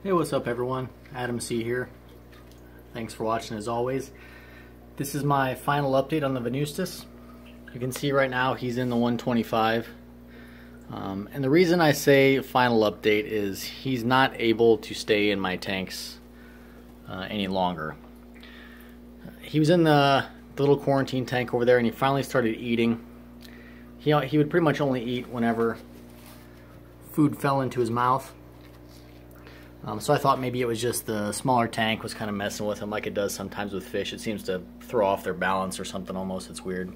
Hey, what's up everyone? Adam C here. Thanks for watching as always. This is my final update on the Venustus. You can see right now he's in the 125. And the reason I say final update is he's not able to stay in my tanks any longer. He was in the little quarantine tank over there and he finally started eating. He would pretty much only eat whenever food fell into his mouth. So I thought maybe it was just the smaller tank was kind of messing with him like it does sometimes with fish. It seems to throw off their balance or something almost. It's weird.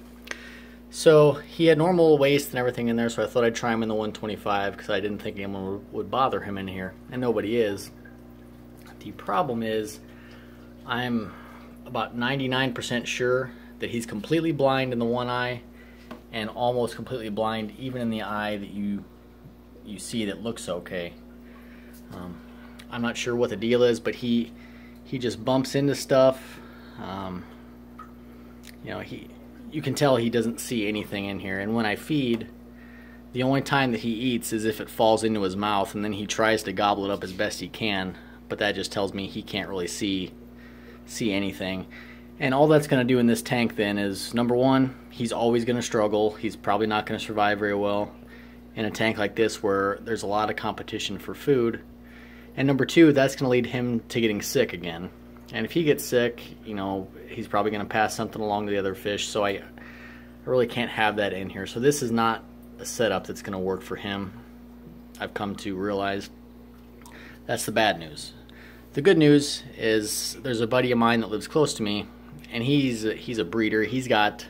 So he had normal waste and everything in there, so I thought I'd try him in the 125 because I didn't think anyone would bother him in here, and nobody is. The problem is I'm about 99% sure that he's completely blind in the one eye and almost completely blind even in the eye that you see that looks okay. I'm not sure what the deal is, but he just bumps into stuff. You can tell he doesn't see anything in here. And when I feed, the only time that he eats is if it falls into his mouth, and then he tries to gobble it up as best he can. But that just tells me he can't really see anything. And all that's going to do in this tank then is, number one, he's always going to struggle. He's probably not going to survive very well in a tank like this where there's a lot of competition for food. And number two, that's going to lead him to getting sick again. And if he gets sick, he's probably going to pass something along to the other fish. So I really can't have that in here. So this is not a setup that's going to work for him. I've come to realize that's the bad news. The good news is there's a buddy of mine that lives close to me, and he's a breeder. He's got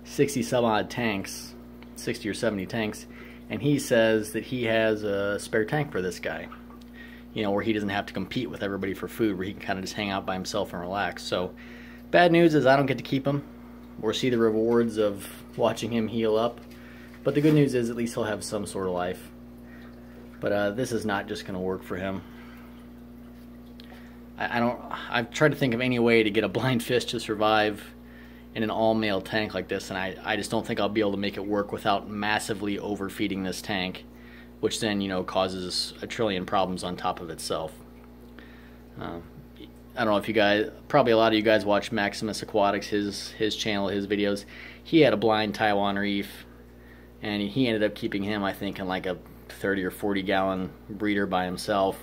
60 some odd tanks, 60 or 70 tanks, and he says that he has a spare tank for this guy. Where he doesn't have to compete with everybody for food, where he can kind of just hang out by himself and relax. So, bad news is I don't get to keep him or see the rewards of watching him heal up. But the good news is at least he'll have some sort of life. But this is not just going to work for him. I've tried to think of any way to get a blind fish to survive in an all-male tank like this, and I just don't think I'll be able to make it work without massively overfeeding this tank, which then, causes a trillion problems on top of itself. I don't know if you guys, probably a lot of you guys watch Maximus Aquatics, his channel, his videos. He had a blind Taiwan reef, and he ended up keeping him, I think, in like a 30 or 40 gallon breeder by himself.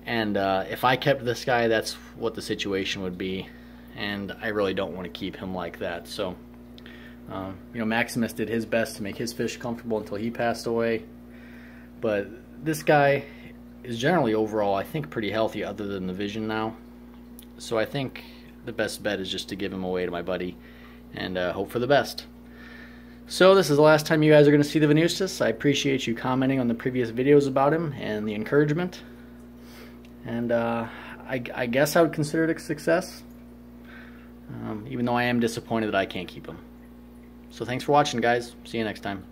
And if I kept this guy, that's what the situation would be, and I really don't want to keep him like that. So, Maximus did his best to make his fish comfortable until he passed away. But this guy is generally overall, I think, pretty healthy other than the vision now. So I think the best bet is just to give him away to my buddy and hope for the best. So this is the last time you guys are going to see the Venustus. I appreciate you commenting on the previous videos about him and the encouragement. And I guess I would consider it a success, even though I am disappointed that I can't keep him. So thanks for watching, guys. See you next time.